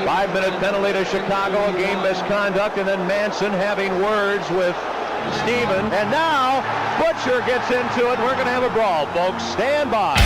5-minute penalty to Chicago, a game misconduct, and then Manson having words with Steven. And now Butcher gets into it. We're going to have a brawl, folks. Stand by.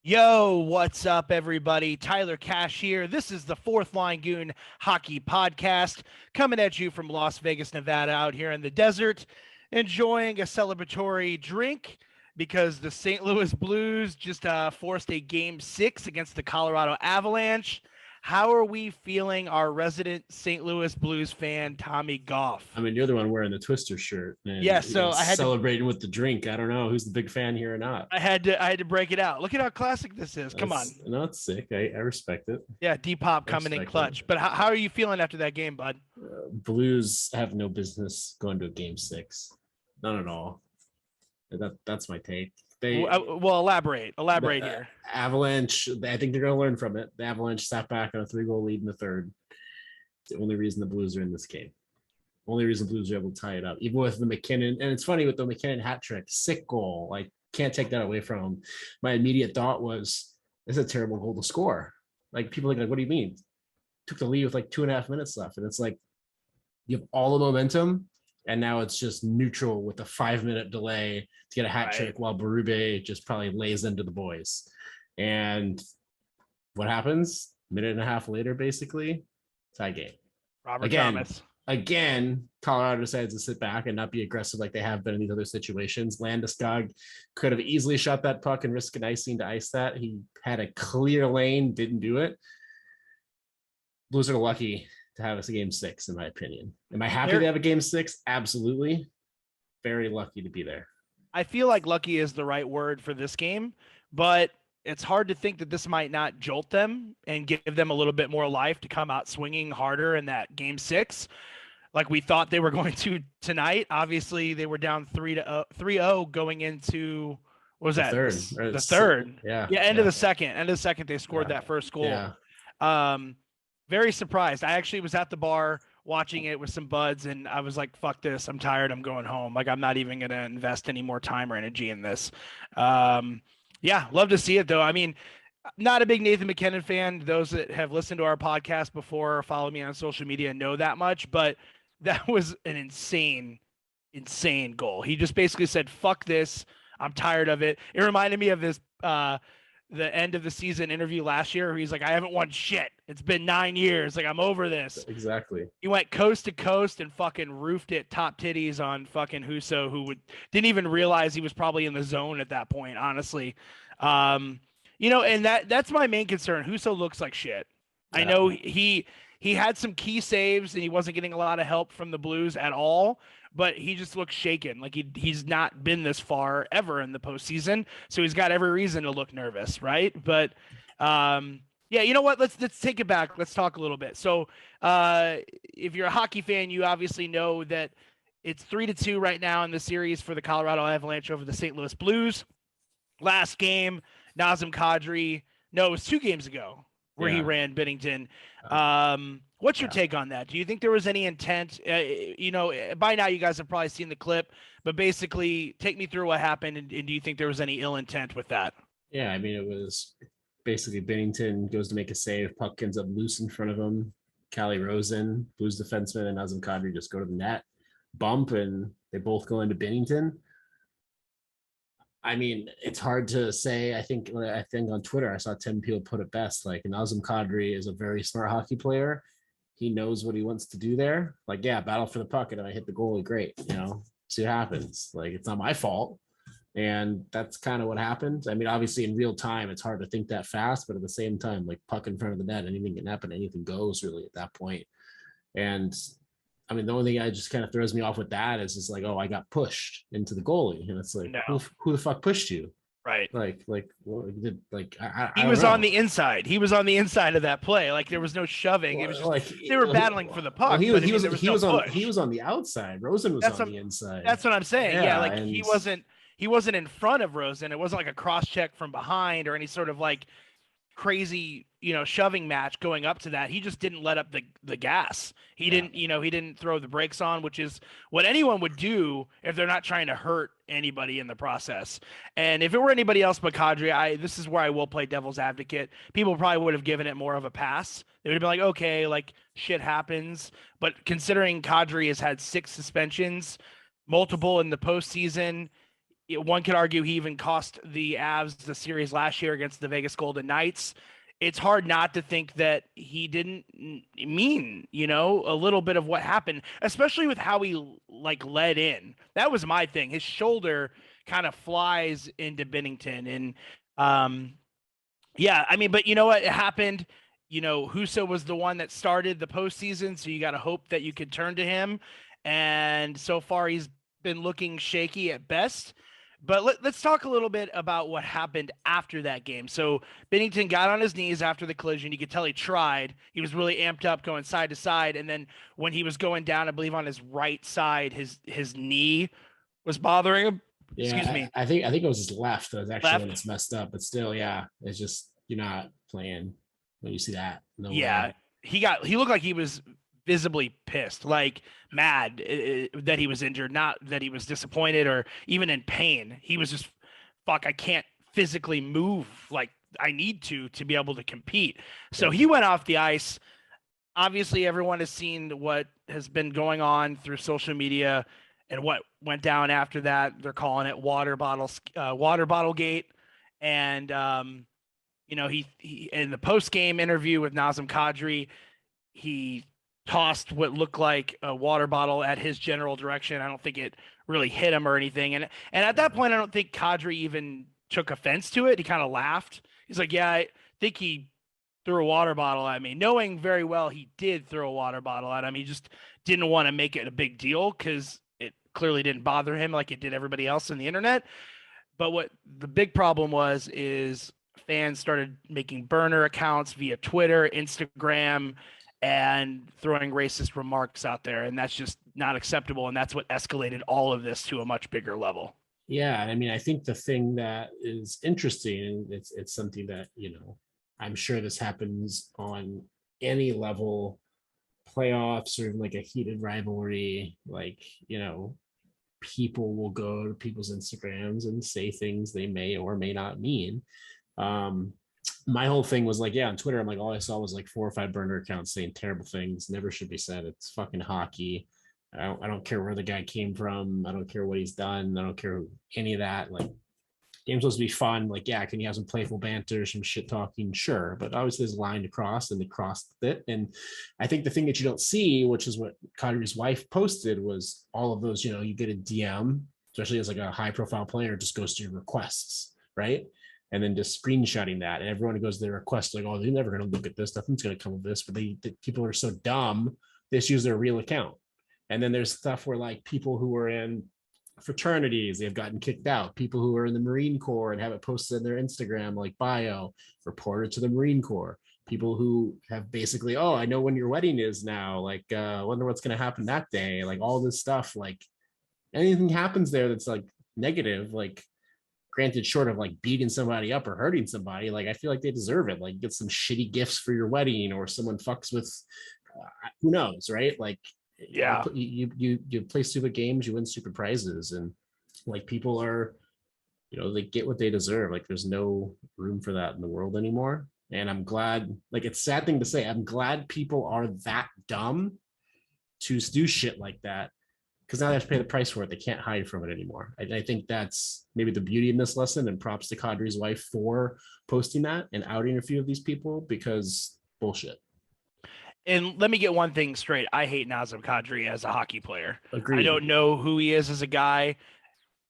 Yo, what's up, everybody? Tyler Cash here. This is the Fourth Line Goon Hockey Podcast, coming at you from Las Vegas, Nevada, out here in the desert, enjoying a celebratory drink because the St. Louis Blues just forced a Game 6 against the Colorado Avalanche. How are we feeling, our resident St. Louis Blues fan, Tommy Goff? I mean, you're the one wearing the Twister shirt. And, yeah, so I had celebrating with the drink. I don't know who's the big fan here or not. I had to break it out. Look at how classic this is. Come on. No, it's sick. I respect it. Yeah, D-Pop coming in clutch. But how are you feeling after that game, bud? Blues have no business going to a Game 6. None at all. That's my take. Well, elaborate here. Avalanche, I think they're going to learn from it. The Avalanche sat back on a 3-goal lead in the third. It's the only reason the Blues are in this game. Only reason the Blues are able to tie it up, even with the McKinnon. And it's funny with the McKinnon hat trick, sick goal. Like, can't take that away from him. My immediate thought was, this is a terrible goal to score. Like, people are like, what do you mean? Took the lead with like 2.5 minutes left. And it's like, you have all the momentum. And now it's just neutral with a 5-minute delay to get a hat trick while Berube just probably lays into the boys. And what happens? Minute and a half later, basically, tie game. Robert Thomas. Again, Colorado decides to sit back and not be aggressive like they have been in these other situations. Landeskog could have easily shot that puck and risked an icing to ice that. He had a clear lane, didn't do it. Blues are lucky to have us a Game 6, in my opinion. Am I happy to have a Game 6? Absolutely. Very lucky to be there. I feel like lucky is the right word for this game, but it's hard to think that this might not jolt them and give them a little bit more life to come out swinging harder in that Game 6 like we thought they were going to tonight. Obviously, they were down 3-0 going into, what was that? The third. Yeah. End of the second. End of the second, they scored that first goal. Yeah. Very surprised. I actually was at the bar watching it with some buds, and I was like, fuck this. I'm tired. I'm going home. Like, I'm not even going to invest any more time or energy in this. Yeah, love to see it, though. I mean, not a big Nathan McKinnon fan. Those that have listened to our podcast before or follow me on social media know that much, but that was an insane goal. He just basically said, fuck this. I'm tired of it. It reminded me of this the end of the season interview last year where he's like, I haven't won shit. It's been 9 years. Like, I'm over this. Exactly. He went coast to coast and fucking roofed it top titties on fucking Husso, who didn't even realize he was probably in the zone at that point, honestly. And that's my main concern. Husso looks like shit. Yeah. I know he had some key saves and he wasn't getting a lot of help from the Blues at all, but he just looks shaken. Like he's not been this far ever in the postseason. So he's got every reason to look nervous. Right. But, yeah, you know what? Let's take it back. Let's talk a little bit. So if you're a hockey fan, you obviously know that it's 3-2 right now in the series for the Colorado Avalanche over the St. Louis Blues. Last game, Nazem Kadri. No, it was 2 games ago where he ran Binnington. What's your take on that? Do you think there was any intent? By now you guys have probably seen the clip, but basically take me through what happened. And do you think there was any ill intent with that? Yeah, I mean, it was basically Binnington goes to make a save. Puck ends up loose in front of him. Calle Rosen, Blues defenseman, and Nazem Kadri just go to the net, bump, and they both go into Binnington. I mean, it's hard to say. I think on Twitter, I saw Tim Peel put it best. Like, Nazem Kadri is a very smart hockey player. He knows what he wants to do there. Like, yeah, battle for the puck, and if I hit the goalie, great. See what happens. Like, it's not my fault. And that's kind of what happened. I mean, obviously in real time, it's hard to think that fast, but at the same time, like, puck in front of the net, anything can happen. Anything goes really at that point. And I mean, the only thing that just kind of throws me off with that is just like, oh, I got pushed into the goalie. And it's like, no. who the fuck pushed you? Right. He was on the inside. He was on the inside of that play. Like, there was no shoving. It was just like they were battling for the puck. He was on the outside. Rosen was on the inside. That's what I'm saying. Yeah, like he wasn't in front of Rosen. It wasn't like a cross check from behind or any sort of like crazy shoving match going up to that. He just didn't let up the gas. He didn't throw the brakes on, which is what anyone would do if they're not trying to hurt anybody in the process. And if it were anybody else but Kadri, this is where I will play devil's advocate. People probably would have given it more of a pass. They would have been like, okay, like shit happens. But considering Kadri has had 6 suspensions, multiple in the postseason, one could argue he even cost the Avs the series last year against the Vegas Golden Knights. It's hard not to think that he didn't mean, a little bit of what happened, especially with how he like led in. That was my thing. His shoulder kind of flies into Binnington. And yeah, I mean, but you know what? It happened. Husso was the one that started the postseason, so you got to hope that you could turn to him. And so far, he's been looking shaky at best. But let's talk a little bit about what happened after that game. So Binnington got on his knees after the collision. You could tell he tried. He was really amped up going side to side. And then when he was going down, I believe on his right side, his knee was bothering him. Yeah, Excuse me. I think it was his left. That was actually Left? when it's messed up. But still, yeah, it's just you're not playing when you see that. No Yeah, way. he looked like he was visibly pissed, like mad that he was injured, not that he was disappointed or even in pain. He was just, fuck, I can't physically move like I need to be able to compete. So he went off the ice. Obviously, everyone has seen what has been going on through social media and what went down after that. They're calling it water bottle gate. And he in the post game interview with Nazem Kadri, he tossed what looked like a water bottle at his general direction. I don't think it really hit him or anything. And at that point, I don't think Kadri even took offense to it. He kind of laughed. He's like, yeah, I think he threw a water bottle at me, knowing very well he did throw a water bottle at him. He just didn't want to make it a big deal because it clearly didn't bother him like it did everybody else on the internet. But what the big problem is fans started making burner accounts via Twitter, Instagram, and throwing racist remarks out there. And that's just not acceptable. And that's what escalated all of this to a much bigger level. Yeah, I mean, I think the thing that is interesting, and it's something that, I'm sure this happens on any level, playoffs or even like a heated rivalry, like, people will go to people's Instagrams and say things they may or may not mean. My whole thing was like, on Twitter, I'm like, all I saw was like 4 or 5 burner accounts saying terrible things, never should be said. It's fucking hockey. I don't care where the guy came from. I don't care what he's done. I don't care any of that. Like, game's supposed to be fun. Like, can you have some playful banter, some shit talking? Sure. But obviously there's a line to cross and they crossed it. And I think the thing that you don't see, which is what Kadri's wife posted, was all of those, you get a DM, especially as like a high profile player, just goes to your requests, right? And then just screenshotting that, and everyone goes to their request like, oh, they're never going to look at this. Nothing's going to come of this. But people are so dumb, they just use their real account. And then there's stuff where like people who are in fraternities, they've gotten kicked out. People who are in the Marine Corps and have it posted in their Instagram like bio, reported to the Marine Corps. People who have basically, oh, I know when your wedding is now. Like, wonder what's going to happen that day. Like all this stuff. Like anything happens there that's like negative, like, granted, short of like beating somebody up or hurting somebody, like I feel like they deserve it. Like get some shitty gifts for your wedding, or someone fucks with, who knows, right? Like, you play stupid games, you win stupid prizes, and like people are, they get what they deserve. Like there's no room for that in the world anymore. And I'm glad, like it's a sad thing to say, I'm glad people are that dumb to do shit like that. Because now they have to pay the price for it. They can't hide from it anymore. I think that's maybe the beauty in this lesson, and props to Kadri's wife for posting that and outing a few of these people, because bullshit. And let me get one thing straight. I hate Nazem Kadri as a hockey player. Agreed. I don't know who he is as a guy.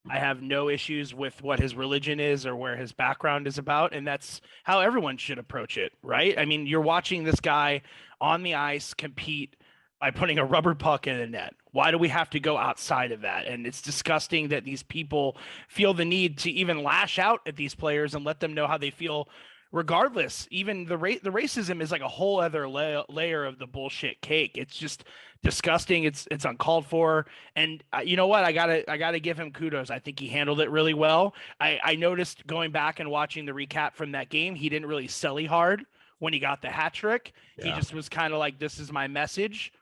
I have no issues with what his religion is or where his background is about. And that's how everyone should approach it, right? I mean, you're watching this guy on the ice compete by putting a rubber puck in the net. Why do we have to go outside of that? And it's disgusting that these people feel the need to even lash out at these players and let them know how they feel regardless. Even the racism is like a whole other layer of the bullshit cake. It's just disgusting. It's uncalled for. And you know what? I gotta give him kudos. I think he handled it really well. I noticed going back and watching the recap from that game, he didn't really selly hard when he got the hat trick. He just was kind of like, this is my message.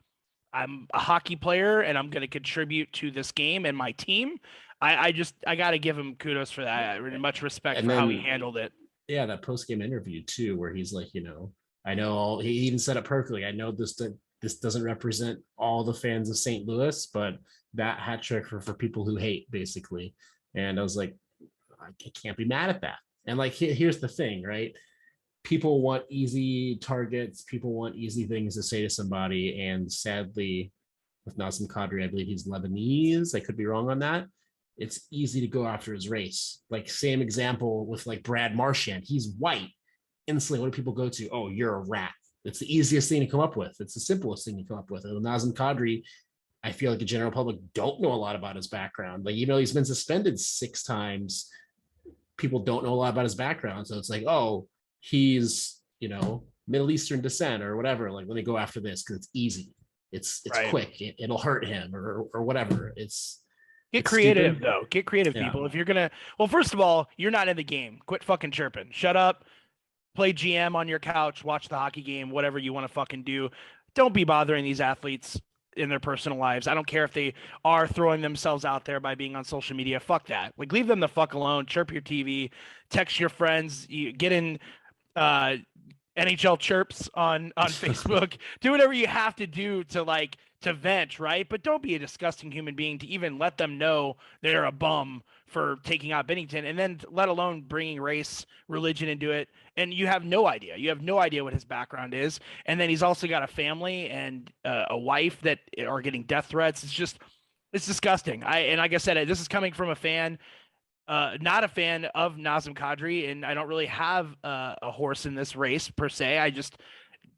I'm a hockey player and I'm going to contribute to this game and my team. I got to give him kudos for that. Really much respect for how he handled it. Yeah, that post-game interview too, where he's like, I know he even said it perfectly. I know this doesn't represent all the fans of St. Louis, but that hat trick for people who hate, basically. And I was like, I can't be mad at that. And like, here's the thing, right? People want easy targets. People want easy things to say to somebody. And sadly, with Nazem Kadri, I believe he's Lebanese. I could be wrong on that. It's easy to go after his race. Like, same example with like Brad Marchand. He's white. Instantly, what do people go to? Oh, you're a rat. It's the easiest thing to come up with. It's the simplest thing to come up with. And Nazem Kadri, I feel like the general public don't know a lot about his background. Like, he's been suspended 6 times. People don't know a lot about his background. So it's like, oh, he's, Middle Eastern descent or whatever. Like, let me go after this because it's easy. It's right. Quick. It'll hurt him or whatever. Get creative, stupid. though. Get creative, people. If you're going to, well, first of all, you're not in the game. Quit fucking chirping. Shut up. Play GM on your couch. Watch the hockey game, whatever you want to fucking do. Don't be bothering these athletes in their personal lives. I don't care if they are throwing themselves out there by being on social media. Fuck that. Like, leave them the fuck alone. Chirp your TV. Text your friends. You get in NHL chirps on Facebook. Do whatever you have to do to vent, right? But don't be a disgusting human being to even let them know they're a bum for taking out Bennington, and then let alone bringing race, religion into it. And you have no idea. You have no idea what his background is. And then he's also got a family and a wife that are getting death threats. It's disgusting. And like I said, this is coming from a fan, not a fan of Nazem Kadri, and I don't really have a horse in this race per se. I just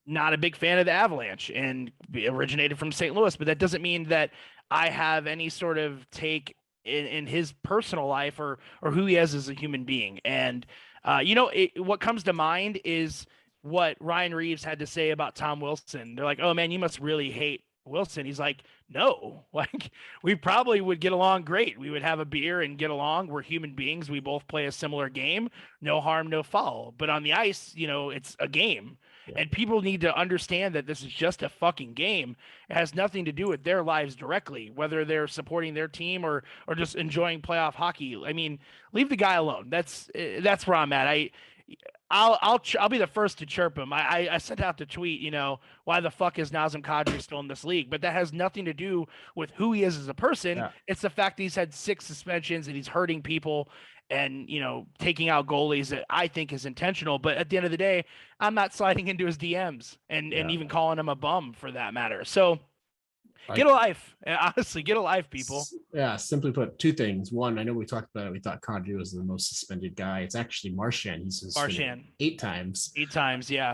not a big fan of the Avalanche, and originated from St. Louis, but that doesn't mean that I have any sort of take in his personal life or who he is as a human being. And what comes to mind is what Ryan Reeves had to say about Tom Wilson. They're like, oh man, you must really hate Wilson. He's like, no, like, we probably would get along great. We would have a beer and get along. We're human beings. We both play a similar game. No harm, no foul. But on the ice, it's a game. And people need to understand that this is just a fucking game. It has nothing to do with their lives directly, whether they're supporting their team or just enjoying playoff hockey. I mean, leave the guy alone. That's where I'm at. I'll be the first to chirp him. I sent out the tweet, why the fuck is Nazem Kadri still in this league? But that has nothing to do with who he is as a person. Yeah. It's the fact that he's had 6 suspensions and he's hurting people and, taking out goalies that I think is intentional. But at the end of the day, I'm not sliding into his DMs and even calling him a bum for that matter. So get a life. Honestly, get a life, people. Yeah, simply put, 2 things. One, I know we talked about it. We thought Kadri was the most suspended guy. It's actually Marchand. He's suspended 8 times. 8 times, yeah.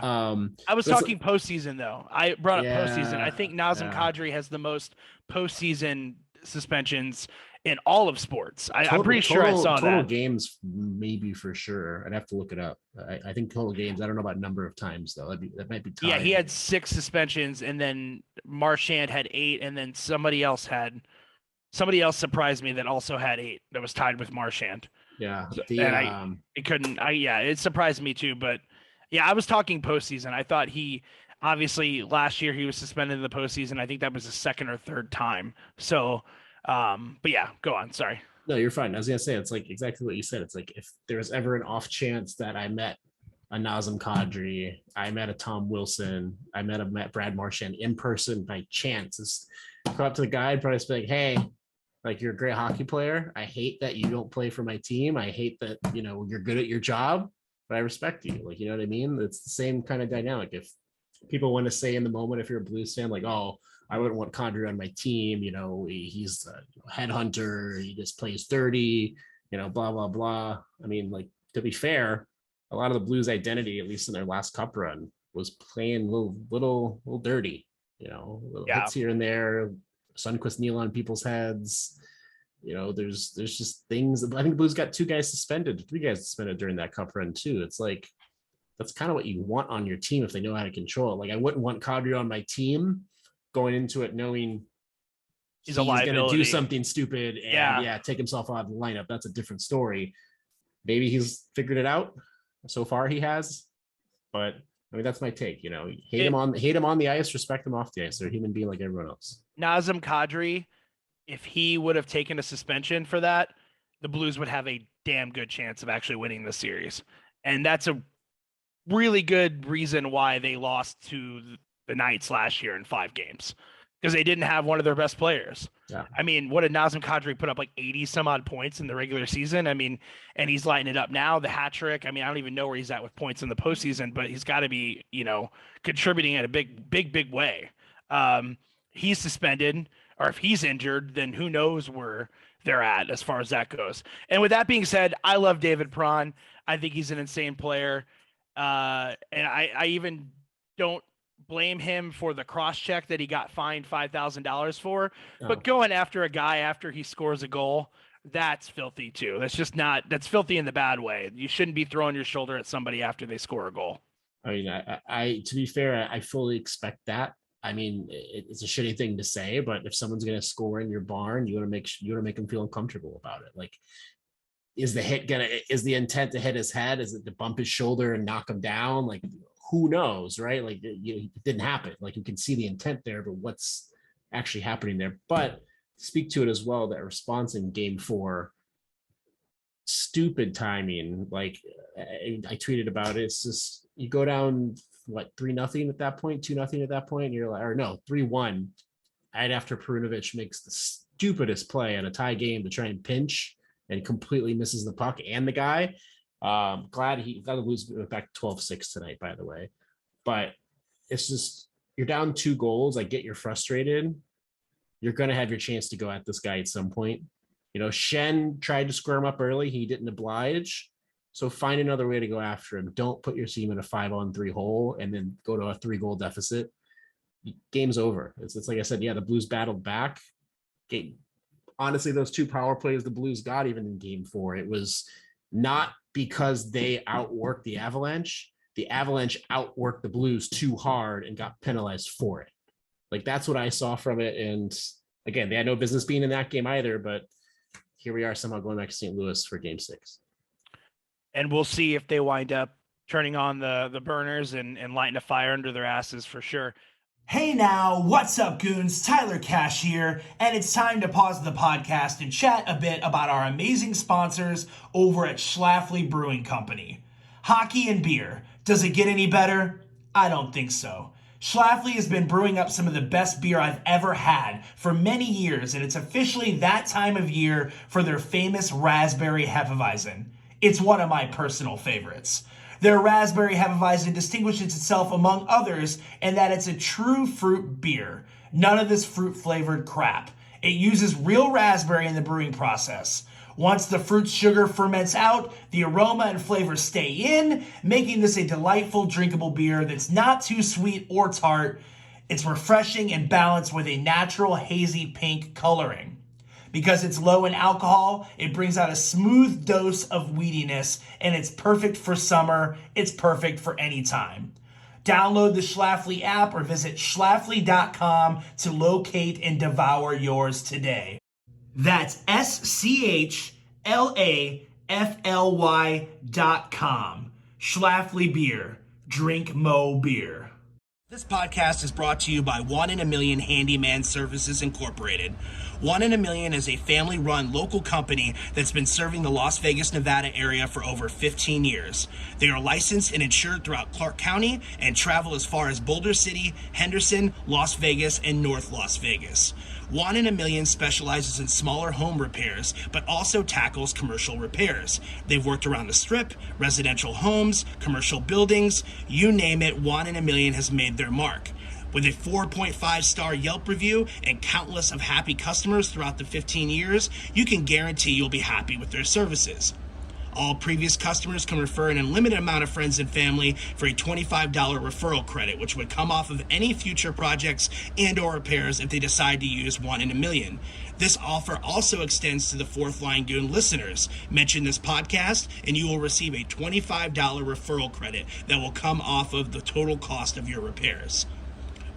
I was talking postseason, though. I brought up postseason. I think Nazem Kadri has the most postseason suspensions in all of sports. I'm pretty sure I saw that. Total games, maybe, for sure. I'd have to look it up. I think total games. I don't know about number of times though. That might be tied. Yeah, he had 6 suspensions, and then Marchand had 8, and then somebody else surprised me that also had 8. That was tied with Marchand. Yeah, it surprised me too. But yeah, I was talking postseason. I thought he obviously last year he was suspended in the postseason. I think that was the 2nd or 3rd time. So. But yeah, go on. Sorry. No, you're fine. I was gonna say, it's like exactly what you said. It's like, if there was ever an off chance that I met a Nazem Kadri, I met a Tom Wilson, I met Brad Marchand in person by chance, is go up to the guy and probably be like, hey, like, you're a great hockey player. I hate that you don't play for my team. I hate that, you're good at your job, but I respect you. Like, you know what I mean? It's the same kind of dynamic. If people want to say in the moment, if you're a Blues fan, like, oh, I wouldn't want Kadri on my team. He's a headhunter. He just plays dirty, blah, blah, blah. I mean, like, to be fair, a lot of the Blues identity, at least in their last cup run, was playing little dirty, little hits here and there, Sundqvist kneel on people's heads. There's just things. I think the Blues got 3 guys suspended during that cup run too. It's like, that's kind of what you want on your team if they know how to control it. Like, I wouldn't want Kadri on my team going into it knowing he's going to do something stupid and take himself out of the lineup. That's a different story. Maybe he's figured it out. So far he has, but I mean, that's my take. Hate him on the ice, respect him off the ice. They're a human being like everyone else. Nazem Kadri, if he would have taken a suspension for that, the Blues would have a damn good chance of actually winning the series. And that's a really good reason why they lost to the Knights last year in 5 games, because they didn't have one of their best players. Yeah. I mean, what did Nazem Kadri put up, like 80 some odd points in the regular season? I mean, and he's lighting it up now, the hat trick. I mean, I don't even know where he's at with points in the postseason, but he's got to be, contributing in a big way. He's suspended, or if he's injured, then who knows where they're at as far as that goes. And with that being said, I love David Perron. I think he's an insane player. And I even don't blame him for the cross check that he got fined $5,000 for, but going after a guy after he scores a goal, that's filthy too. That's filthy in the bad way. You shouldn't be throwing your shoulder at somebody after they score a goal. I mean, I to be fair, I fully expect that. I mean, it's a shitty thing to say, but if someone's going to score in your barn, you want to make them feel uncomfortable about it. Like, is the intent to hit his head? Is it to bump his shoulder and knock him down? Like, who knows, right? Like, it didn't happen. Like, you can see the intent there, but what's actually happening there? But speak to it as well, that response in game 4, stupid timing. Like, I tweeted about it. It's just, you go down, 3-0 at that point, 2-0 at that point. And you're like, or no, 3-1. Right after Perunovic makes the stupidest play in a tie game to try and pinch and completely misses the puck and the guy. Glad the Blues back 12-6 tonight, by the way. But it's just, you're down 2 goals. I get you're frustrated. You're going to have your chance to go at this guy at some point. Shen tried to square him up early. He didn't oblige. So find another way to go after him. Don't put your team in a 5-on-3 hole and then go to a 3-goal deficit. Game's over. It's like I said, yeah, the Blues battled back. Honestly, those 2 power plays the Blues got even in game 4, it was not because they outworked the Avalanche. The Avalanche outworked the Blues too hard and got penalized for it. Like, that's what I saw from it. And again, they had no business being in that game either, but here we are somehow going back to St. Louis for game 6. And we'll see if they wind up turning on the burners and lighting a fire under their asses for sure. Hey now, what's up, goons? Tyler Cash here, and it's time to pause the podcast and chat a bit about our amazing sponsors over at Schlafly Brewing Company. Hockey and beer. Does it get any better? I don't think so. Schlafly has been brewing up some of the best beer I've ever had for many years, and it's officially that time of year for their famous Raspberry Hefeweizen. It's one of my personal favorites. Their Raspberry Hefeweizen distinguishes itself among others in that it's a true fruit beer. None of this fruit-flavored crap. It uses real raspberry in the brewing process. Once the fruit sugar ferments out, the aroma and flavor stay in, making this a delightful drinkable beer that's not too sweet or tart. It's refreshing and balanced with a natural hazy pink coloring. Because it's low in alcohol, it brings out a smooth dose of weediness, and it's perfect for summer. It's perfect for any time. Download the Schlafly app or visit schlafly.com to locate and devour yours today. That's SCHLAFLY.com. Schlafly Beer. Drink Mo Beer. This podcast is brought to you by 1 in a Million Handyman Services Incorporated. 1 in a Million is a family-run local company that's been serving the Las Vegas, Nevada area for over 15 years. They are licensed and insured throughout Clark County and travel as far as Boulder City, Henderson, Las Vegas, and North Las Vegas. 1 in a Million specializes in smaller home repairs, but also tackles commercial repairs. They've worked around the Strip, residential homes, commercial buildings, you name it, 1 in a Million has made their mark. With a 4.5-star Yelp review and countless of happy customers throughout the 15 years, you can guarantee you'll be happy with their services. All previous customers can refer an unlimited amount of friends and family for a $25 referral credit, which would come off of any future projects and or repairs if they decide to use 1 in a Million. This offer also extends to the Fourth Line Goon listeners. Mention this podcast and you will receive a $25 referral credit that will come off of the total cost of your repairs.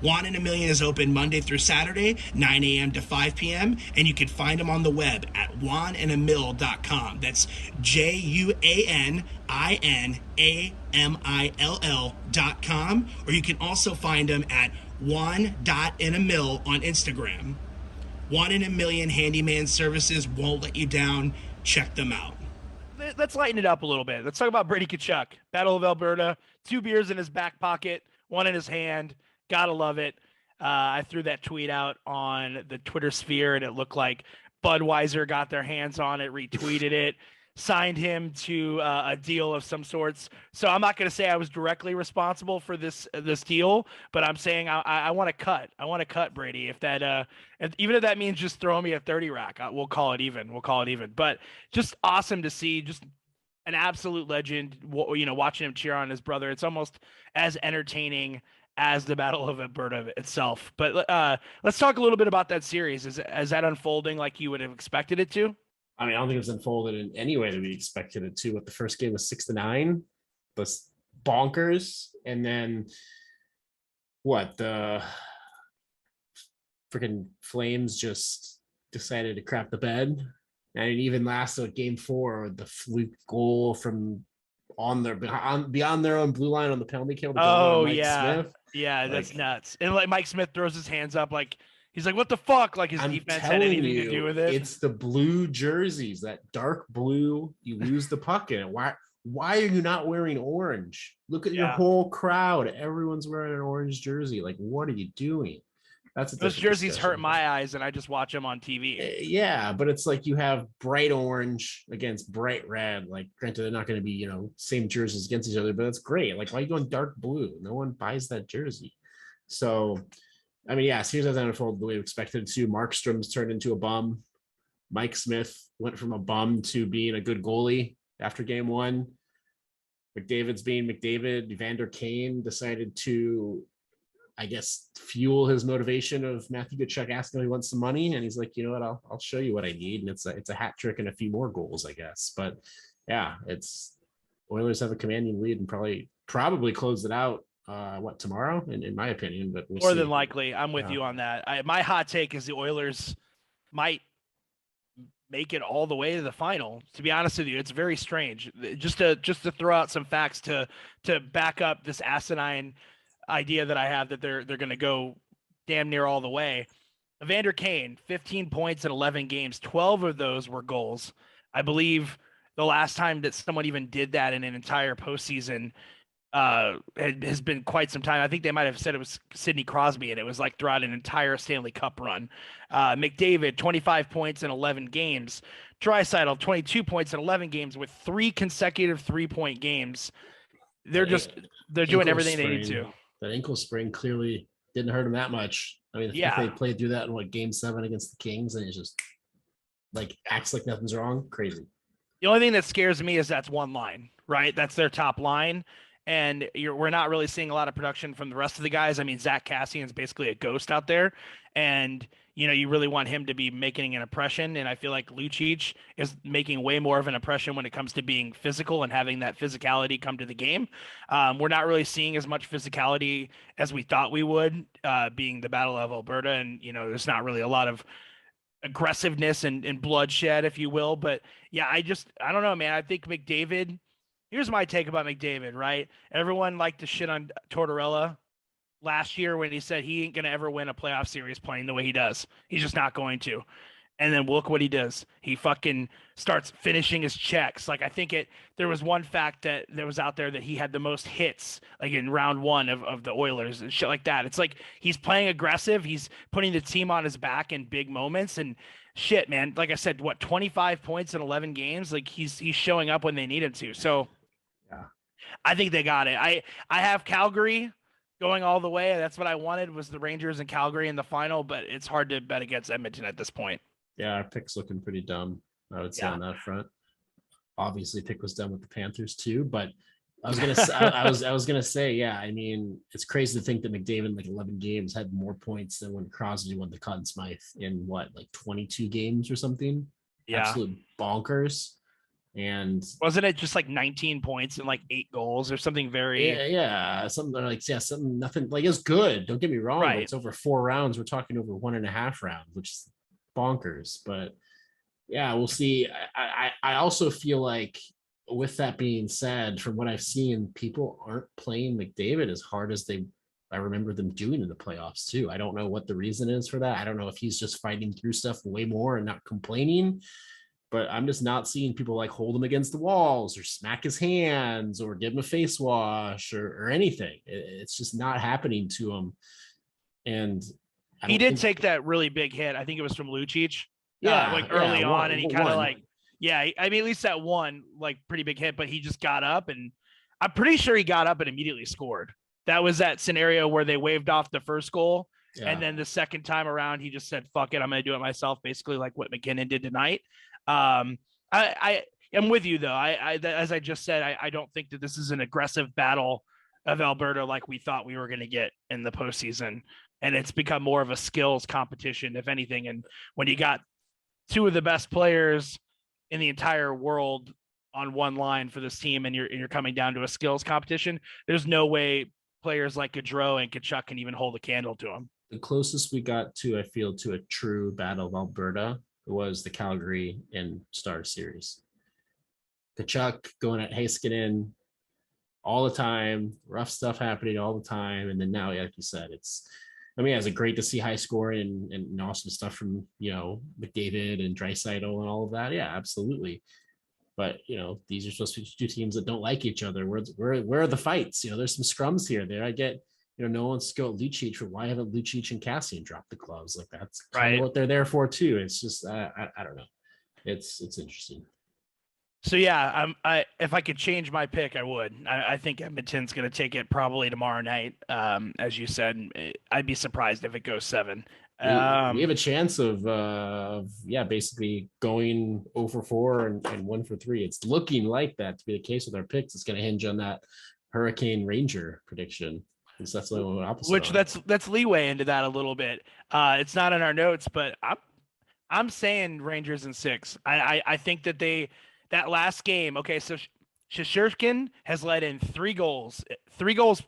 Juan in a Million is open Monday through Saturday, 9 a.m. to 5 p.m., and you can find them on the web at juaninamill.com. That's JUANINAMILL.com, or you can also find them at juan.inamill on Instagram. Juan in a Million Handyman Services won't let you down. Check them out. Let's lighten it up a little bit. Let's talk about Brady Tkachuk. Battle of Alberta. 2 beers in his back pocket, 1 in his hand. Gotta love it. I threw that tweet out on the Twitter sphere, and it looked like Budweiser got their hands on it, retweeted it, signed him to a deal of some sorts. So I'm not going to say I was directly responsible for this deal, but I'm saying I want to cut. I want to cut Brady. If that, even if that means just throwing me a 30 rack, we'll call it even. We'll call it even. But just awesome to see. Just an absolute legend. Watching him cheer on his brother. It's almost as entertaining as the Battle of Alberta itself. But let's talk a little bit about that series. Is that unfolding like you would have expected it to? I mean, I don't think it was unfolded in any way that we expected it to. What, the first game was 6-9, was bonkers, and then the freaking Flames just decided to crap the bed, and it even lasted game 4, the fluke goal from beyond their own blue line on the penalty kill. Oh Mike yeah, Smith. yeah, that's nuts. And like Mike Smith throws his hands up like. He's like, what the fuck? Like his defense had anything to do with it? It's the blue jerseys, that dark blue. You lose the puck in it. Why are you not wearing orange? Look at your whole crowd. Everyone's wearing an orange jersey. Like, what are you doing? Those jerseys hurt my eyes, and I just watch them on TV. Yeah, but it's like you have bright orange against bright red. Like, granted, they're not going to be, same jerseys against each other, but it's great. Like, why are you going dark blue? No one buys that jersey. So, I mean, yeah, series hasn't unfolded the way we expected it to. Markstrom's turned into a bum. Mike Smith went from a bum to being a good goalie after game 1. McDavid's being McDavid. Evander Kane decided to, I guess, fuel his motivation of Matthew Tkachuk asking him if he wants some money. And he's like, you know what, I'll show you what I need. And it's a hat trick and a few more goals, I guess. But yeah, Oilers have a commanding lead and probably close it out. Tomorrow, in my opinion, but more than likely. I'm with you on that. My hot take is the Oilers might make it all the way to the final. To be honest with you, it's very strange. Just to throw out some facts to back up this asinine idea that I have that they're going to go damn near all the way. Evander Kane, 15 points in 11 games. 12 of those were goals. I believe the last time that someone even did that in an entire postseason has been quite some time. I think they might have said it was Sidney Crosby, and it was like throughout an entire Stanley Cup run. McDavid, 25 points in 11 games. Draisaitl, 22 points in 11 games with 3 consecutive 3-point games. They're doing everything they need to. That ankle sprain clearly didn't hurt him that much. I mean, if they played through that in game 7 against the Kings, and it just like acts like nothing's wrong, crazy. The only thing that scares me is that's one line, right? That's their top line. And we're not really seeing a lot of production from the rest of the guys. I mean, Zach Kassian's basically a ghost out there. And, you really want him to be making an impression. And I feel like Lucic is making way more of an impression when it comes to being physical and having that physicality come to the game. We're not really seeing as much physicality as we thought we would, being the Battle of Alberta. And, there's not really a lot of aggressiveness and bloodshed, if you will. But, yeah, I don't know, man. I think McDavid – here's my take about McDavid, right? Everyone liked to shit on Tortorella last year when he said he ain't going to ever win a playoff series playing the way he does. He's just not going to. And then look what he does. He fucking starts finishing his checks. Like, I think there was one fact that was out there that he had the most hits, like in round 1 of the Oilers and shit like that. It's like he's playing aggressive. He's putting the team on his back in big moments. And shit, man, like I said, 25 points in 11 games? Like he's showing up when they need him to. So, yeah, I think they got it. I have Calgary going all the way. That's what I wanted, was the Rangers and Calgary in the final, but it's hard to bet against Edmonton at this point. Yeah, our pick's looking pretty dumb, I would say, on that front. Obviously, pick was done with the Panthers too, but I was gonna say, I was gonna say, yeah. I mean, it's crazy to think that McDavid, like 11 games, had more points than when Crosby won the Conn Smythe in 22 games or something. Yeah, absolute bonkers. And wasn't it just like 19 points and like 8 goals or something very something like something nothing like it's good. Don't get me wrong, but right. it's over 4 rounds. We're talking over 1.5 rounds, which is bonkers. But yeah, we'll see. I also feel like, with that being said, from what I've seen, people aren't playing McDavid as hard as I remember them doing in the playoffs too. I don't know what the reason is for that. I don't know if he's just fighting through stuff way more and not complaining, but I'm just not seeing people like hold him against the walls or smack his hands or give him a face wash or anything. It's just not happening to him. And he did take that really big hit. I think it was from Lucic. Early on, and he kind of I mean, at least that one like pretty big hit, but he just got up, and I'm pretty sure he got up and immediately scored. That was that scenario where they waved off the first goal, and then the second time around, he just said, "Fuck it, I'm going to do it myself." Basically, like what McKinnon did tonight. I am with you though. As I just said, I don't think that this is an aggressive battle of Alberta like we thought we were going to get in the postseason, and it's become more of a skills competition, if anything. And when you got two of the best players in the entire world on one line for this team, and you're coming down to a skills competition, there's no way players like Gaudreau and Tkachuk can even hold a candle to them. The closest we got to, I feel, to a true battle of Alberta was the Calgary and Star series. Tkachuk going at Heiskanen all the time, rough stuff happening all the time, and then now, like you said, it's great to see high scoring and awesome stuff from McDavid and Draisaitl and all of that. Yeah, absolutely. But these are supposed to be two teams that don't like each other. Where are the fights? There's some scrums here. There, I get. No one's go at Lucic, for why haven't Lucic and Cassian dropped the gloves? Like, that's kind of what they're there for too. It's just I don't know. It's interesting. So yeah, if I could change my pick, I would. I think Edmonton's going to take it probably tomorrow night. As you said, I'd be surprised if it goes 7. We have a chance of basically going 0-4 and 1-3. It's looking like that to be the case with our picks. It's going to hinge on that Hurricane Ranger prediction. That's the opposite. Which that's leeway into that a little bit. It's not in our notes, but I'm saying Rangers in 6. I think that last game. Okay, so Shesterkin has let in 3 goals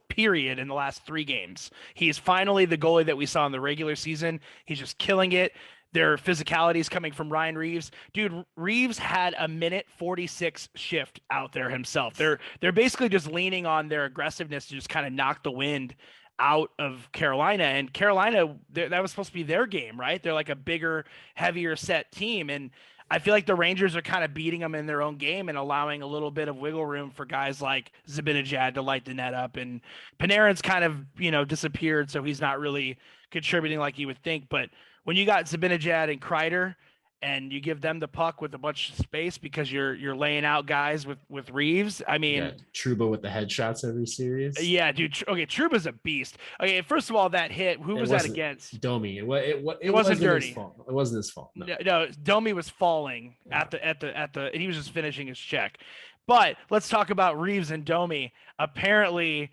period in the last 3 games. He's finally the goalie that we saw in the regular season. He's just killing it. Their physicality is coming from Ryan Reeves. Dude, Reeves had a 1:46 shift out there himself. They're basically just leaning on their aggressiveness to just kind of knock the wind out of Carolina. And Carolina, that was supposed to be their game, right? They're like a bigger, heavier set team. And I feel like the Rangers are kind of beating them in their own game and allowing a little bit of wiggle room for guys like Zibanejad to light the net up. And Panarin's kind of, disappeared, so he's not really contributing like you would think. But when you got Zibanejad and Kreider and you give them the puck with a bunch of space because you're laying out guys with Reeves, I mean, Trouba with the headshots every series. Yeah, dude. Okay, Trouba's a beast. Okay, first of all, that hit, who was that against? Domi. It wasn't dirty. His fault. It wasn't his fault. No, Domi was falling at the and he was just finishing his check. But let's talk about Reeves and Domi. Apparently,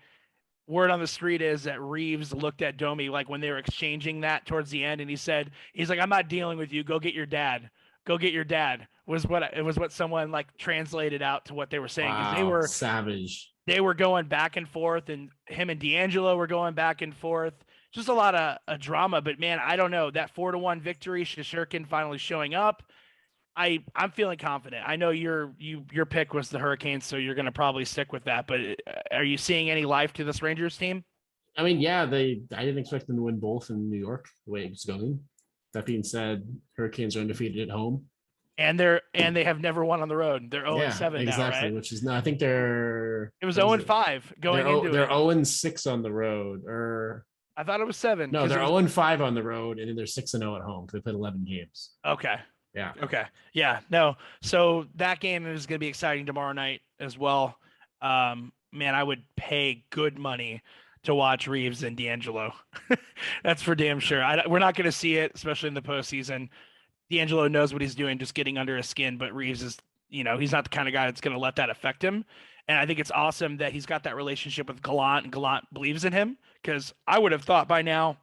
word on the street is that Reeves looked at Domi like when they were exchanging that towards the end, and he's like, "I'm not dealing with you. Go get your dad. Go get your dad." Was what someone like translated out to what they were saying, because they were savage. They were going back and forth, and him and D'Angelo were going back and forth. Just a lot of drama. But man, I don't know, that 4-1 victory, Shesterkin finally showing up. I'm feeling confident. I know your pick was the Hurricanes, so you're going to probably stick with that. But are you seeing any life to this Rangers team? I mean, yeah, I didn't expect them to win both in New York the way it was going. That being said, Hurricanes are undefeated at home, and they have never won on the road. They're 0-7 now, right? Which is I think they're. It was 0-5 going into it. They're 0-6 on the road, or I thought it was 7. No, they're 0-5 on the road, and then they're 6-0 at home. They played 11 games. Okay. Yeah. Okay. Yeah. No. So that game is going to be exciting tomorrow night as well. Man, I would pay good money to watch Reeves and D'Angelo. That's for damn sure. We're not going to see it, especially in the postseason. D'Angelo knows what he's doing, just getting under his skin, but Reeves is, he's not the kind of guy that's going to let that affect him. And I think it's awesome that he's got that relationship with Gallant, and Gallant believes in him, because I would have thought by now,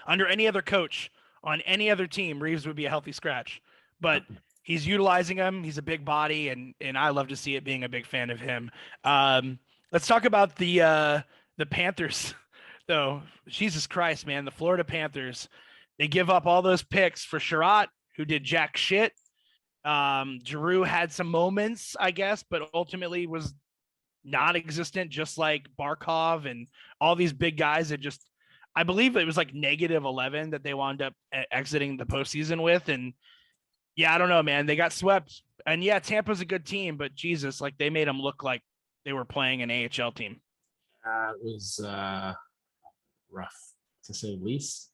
under any other coach on any other team, Reeves would be a healthy scratch. But He's utilizing him. He's a big body, and I love to see it, being a big fan of him. Let's talk about the Panthers, though. Jesus Christ, man, the Florida Panthers. They give up all those picks for Sherratt, who did jack shit. Giroux had some moments, I guess, but ultimately was non-existent, just like Barkov and all these big guys that just, I believe it was like -11 that they wound up exiting the postseason with. And yeah, I don't know, man. They got swept. And yeah, Tampa's a good team, but Jesus, like they made them look like they were playing an AHL team. It was rough, to say the least.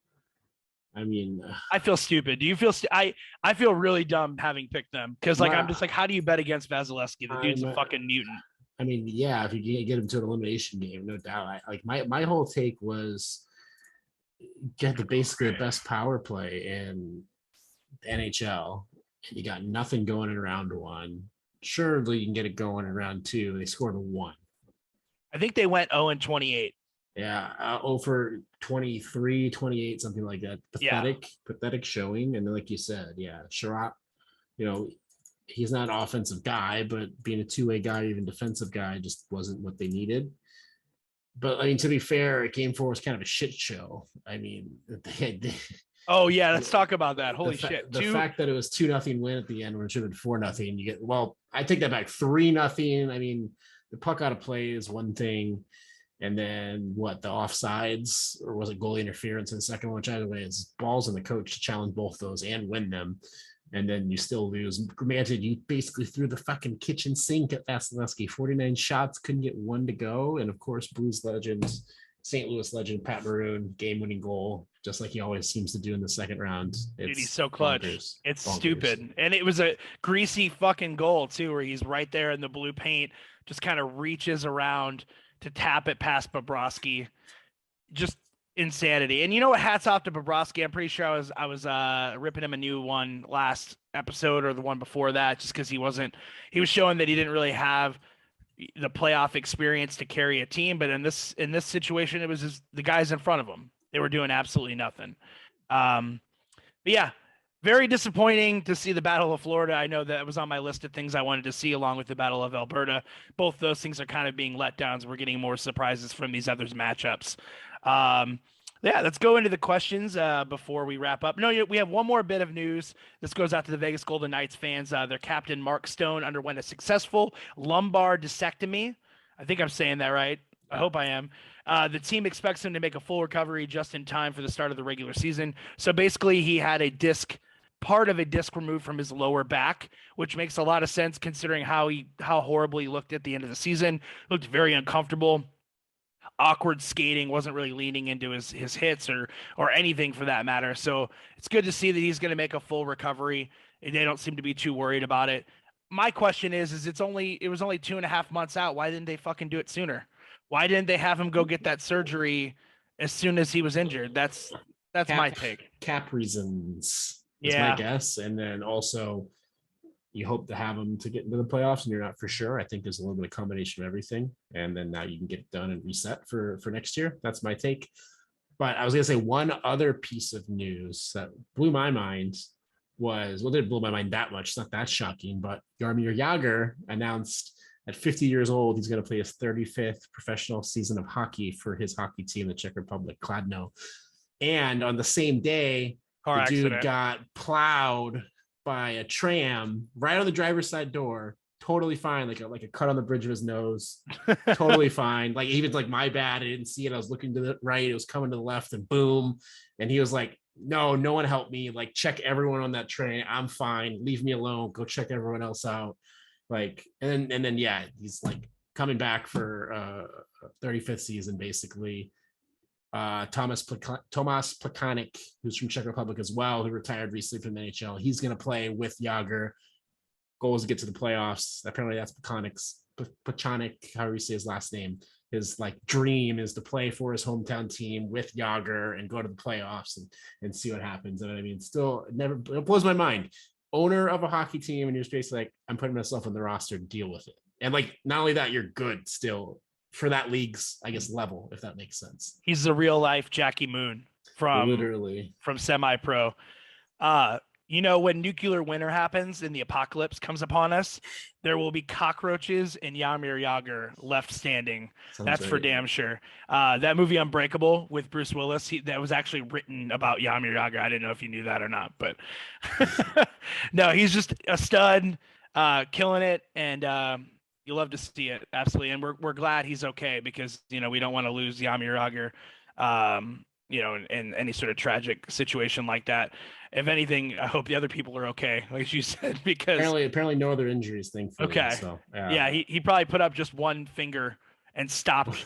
I mean, I feel stupid. Do you feel? I feel really dumb having picked them, because like I'm just like, how do you bet against Vasilevsky? The dude's a fucking mutant. I mean, yeah, if you get him to an elimination game, no doubt. My whole take was get basically the best power play in the NHL. You got nothing going in round one. Surely you can get it going in round two. They scored a 1. I think they went 0-28. Yeah, 0 for 23, 28, something like that. Pathetic showing. And then, like you said, yeah, Sherratt, he's not an offensive guy, but being a two-way guy, even defensive guy, just wasn't what they needed. But I mean, to be fair, Game 4 was kind of a shit show. I mean, oh yeah, let's talk about that. Holy shit! The fact that it was 2-0 win at the end, when it should have been 4-0. You get, well, I take that back, 3-0. I mean, the puck out of play is one thing. And then the offsides, or was it goalie interference in the second one? Which either way, it's balls on the coach to challenge both those and win them. And then you still lose. Granted, you basically threw the fucking kitchen sink at Vasilevsky. 49 shots, couldn't get one to go. And of course, Blues legend, St. Louis legend, Pat Maroon, game-winning goal, just like he always seems to do in the second round. Dude, he's so clutch. It's bonkers. Stupid. And it was a greasy fucking goal too, where he's right there in the blue paint, just kind of reaches around to tap it past Bobrovsky. Just insanity. And you know what? Hats off to Bobrovsky. I'm pretty sure I was ripping him a new one last episode, or the one before that, just because he was showing that he didn't really have the playoff experience to carry a team. But in this situation, it was just the guys in front of him. They were doing absolutely nothing. But yeah, very disappointing to see the Battle of Florida. I know that was on my list of things I wanted to see, along with the Battle of Alberta. Both those things are kind of being letdowns. We're getting more surprises from these other matchups. Yeah, let's go into the questions before we wrap up. No, we have one more bit of news. This goes out to the Vegas Golden Knights fans. Their captain, Mark Stone, underwent a successful lumbar discectomy. I think I'm saying that right. I hope I am. The team expects him to make a full recovery just in time for the start of the regular season. So basically, he had part of a disc removed from his lower back, which makes a lot of sense considering how horribly he looked at the end of the season. Looked very uncomfortable. Awkward skating, wasn't really leaning into his hits or anything for that matter. So it's good to see that he's going to make a full recovery. They don't seem to be too worried about it. My question is it was only 2.5 months out. Why didn't they fucking do it sooner? Why didn't they have him go get that surgery as soon as he was injured? That's my take. Cap reasons is my guess. And then also you hope to have him to get into the playoffs, and you're not for sure. I think there's a little bit of combination of everything. And then now you can get it done and reset for next year. That's my take. But I was going to say one other piece of news that blew my mind was, well, it didn't blow my mind that much. It's not that shocking, but Jaromir Jagr announced at 50 years old, he's going to play his 35th professional season of hockey for his hockey team, the Czech Republic, Kladno. And on the same day, the dude got plowed by a tram right on the driver's side door. Totally fine, like a cut on the bridge of his nose. Totally fine. Like even like my bad, I didn't see it. I was looking to the right, it was coming to the left, and boom. And he was like, no one helped me. Like, check everyone on that train. I'm fine. Leave me alone. Go check everyone else out. Like, and then yeah, he's like coming back for 35th season basically. Tomas Plekanec, who's from Czech Republic as well, who retired recently from the NHL. He's going to play with Jagr. Goal is to get to the playoffs. Apparently that's Plekanec, however you say his last name. His like dream is to play for his hometown team with Jagr and go to the playoffs and see what happens. And I mean, it blows my mind. Owner of a hockey team, and you're just basically like, I'm putting myself on the roster to deal with it. And like, not only that, you're good still for that league's, I guess, level, if that makes sense. He's the real life Jackie Moon from literally from semi-pro. You know, when nuclear winter happens and the apocalypse comes upon us, there will be cockroaches and Yamir Yager left standing. That's for damn sure. That movie Unbreakable with Bruce Willis, that was actually written about Yamir Yager. I didn't know if you knew that or not, but no, he's just a stud, killing it, and you love to see it, absolutely. And we're glad he's okay because we don't want to lose Yamir Yager, in any sort of tragic situation like that. If anything, I hope the other people are okay, like you said, because apparently no other injuries, thankfully. okay. So yeah, he probably put up just one finger and stopped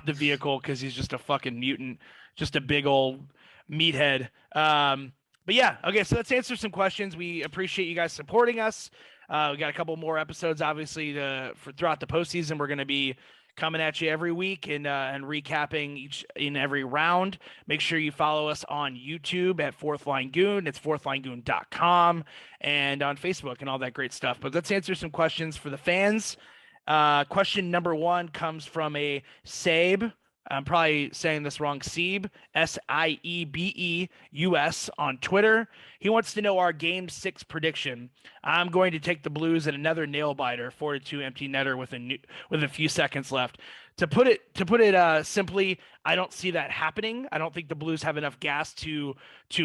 the vehicle because he's just a fucking mutant, just a big old meathead. But yeah, okay, so let's answer some questions. We appreciate you guys supporting us. We got a couple more episodes, obviously, for throughout the postseason. We're going to be coming at you every week and recapping each in every round. Make sure you follow us on YouTube at Fourth Line Goon. It's fourthlinegoon.com and on Facebook and all that great stuff. But let's answer some questions for the fans. Question number 1 comes from a Sabe. I'm probably saying this wrong. Siebe, SIEBEUS on Twitter. He wants to know our Game 6 prediction. I'm going to take the Blues at another nail biter, 4-2 empty netter with a few seconds left. To put it simply, I don't see that happening. I don't think the Blues have enough gas to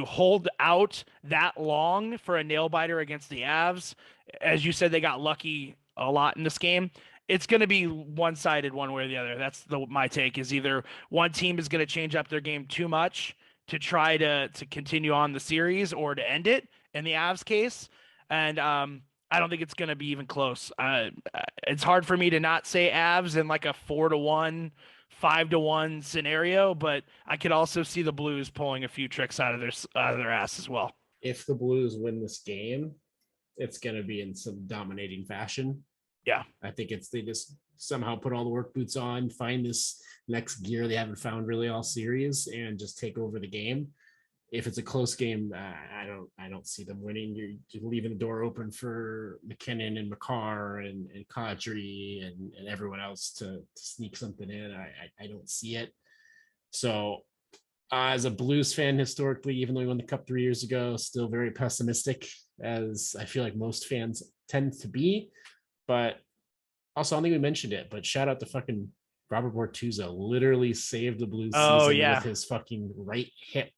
hold out that long for a nail biter against the Avs. As you said, they got lucky a lot in this game. It's going to be one-sided one way or the other. That's my take, is either one team is going to change up their game too much to try to continue on the series or to end it in the Avs case. And I don't think it's going to be even close. It's hard for me to not say Avs in like a 4-1, 5-1 scenario, but I could also see the Blues pulling a few tricks out of their ass as well. If the Blues win this game, it's going to be in some dominating fashion. Yeah, I think they just somehow put all the work boots on, find this next gear they haven't found really all series, and just take over the game. If it's a close game, I don't see them winning. You're leaving the door open for McKinnon and McCarr and Kadri and everyone else to sneak something in. I don't see it. So as a Blues fan, historically, even though we won the Cup 3 years ago, still very pessimistic, as I feel like most fans tend to be. But also, I don't think we mentioned it, but shout out to fucking Robert Bortuzzo. Literally saved the Blues season with his fucking right hip.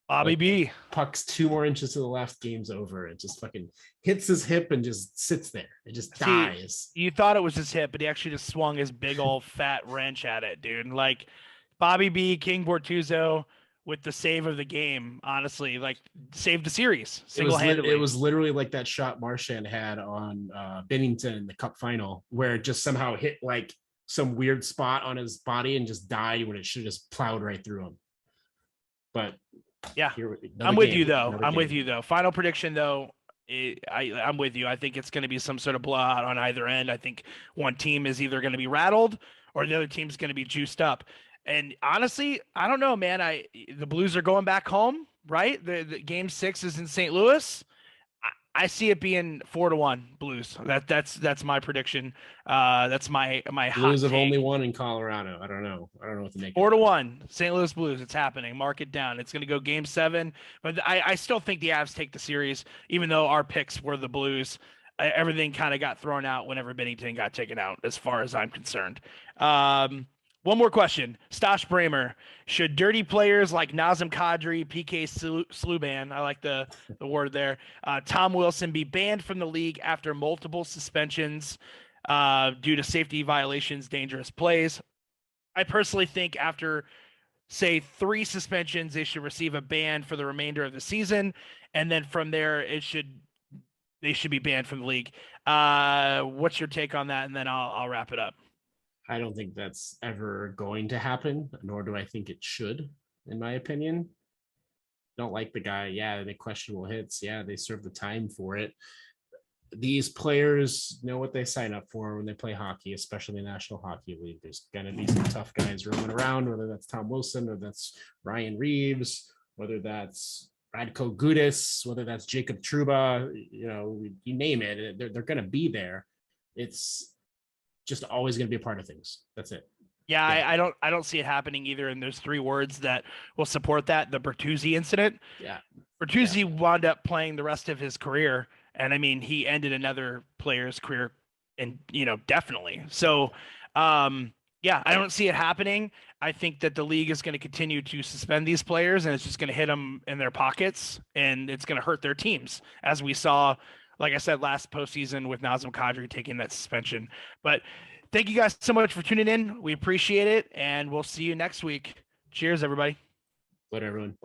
Bobby B. Puck's 2 more inches to the left, game's over. It just fucking hits his hip and just sits there. It just dies. You thought it was his hip, but he actually just swung his big old fat wrench at it, dude. Like Bobby B, King Bortuzzo with the save of the game, honestly, like saved the series single-handedly. It was literally like that shot Marchand had on Bennington in the Cup final, where it just somehow hit like some weird spot on his body and just died when it should have just plowed right through him. But yeah, I'm with you though. Final prediction though, I'm with you. I think it's going to be some sort of blowout on either end. I think one team is either going to be rattled or the other team's going to be juiced up. And honestly, I don't know, man. The Blues are going back home, right? The Game 6 is in St. Louis. I see it being 4-1 Blues. That's my prediction. That's my Blues have take. only won in Colorado. I don't know what to make. 4-1 St. Louis Blues. It's happening. Mark it down. It's going to go Game 7. But I still think the Avs take the series, even though our picks were the Blues. Everything kind of got thrown out whenever Bennington got taken out, as far as I'm concerned. One more question. Stosh Bramer. Should dirty players like Nazem Kadri, PK Subban, I like the word there, Tom Wilson be banned from the league after multiple suspensions due to safety violations, dangerous plays? I personally think after, say, 3 suspensions, they should receive a ban for the remainder of the season. And then from there, they should be banned from the league. What's your take on that? And then I'll wrap it up. I don't think that's ever going to happen, nor do I think it should, in my opinion. Don't like the guy. Yeah, they questionable hits. Yeah, they serve the time for it. These players know what they sign up for when they play hockey, especially the National Hockey League. There's going to be some tough guys roaming around, whether that's Tom Wilson, or that's Ryan Reeves, whether that's Radko Gudas, whether that's Jacob Trouba, you name it. They're going to be there. It's just always going to be a part of things. That's it. Yeah, Yeah. I don't see it happening either. And there's 3 words that will support that: the Bertuzzi incident. Yeah. Bertuzzi wound up playing the rest of his career, and I mean, he ended another player's career, and definitely. So, yeah, I don't see it happening. I think that the league is going to continue to suspend these players, and it's just going to hit them in their pockets, and it's going to hurt their teams, as we saw, like I said, last postseason with Nazem Kadri taking that suspension. But thank you guys so much for tuning in. We appreciate it, and we'll see you next week. Cheers, everybody. But everyone.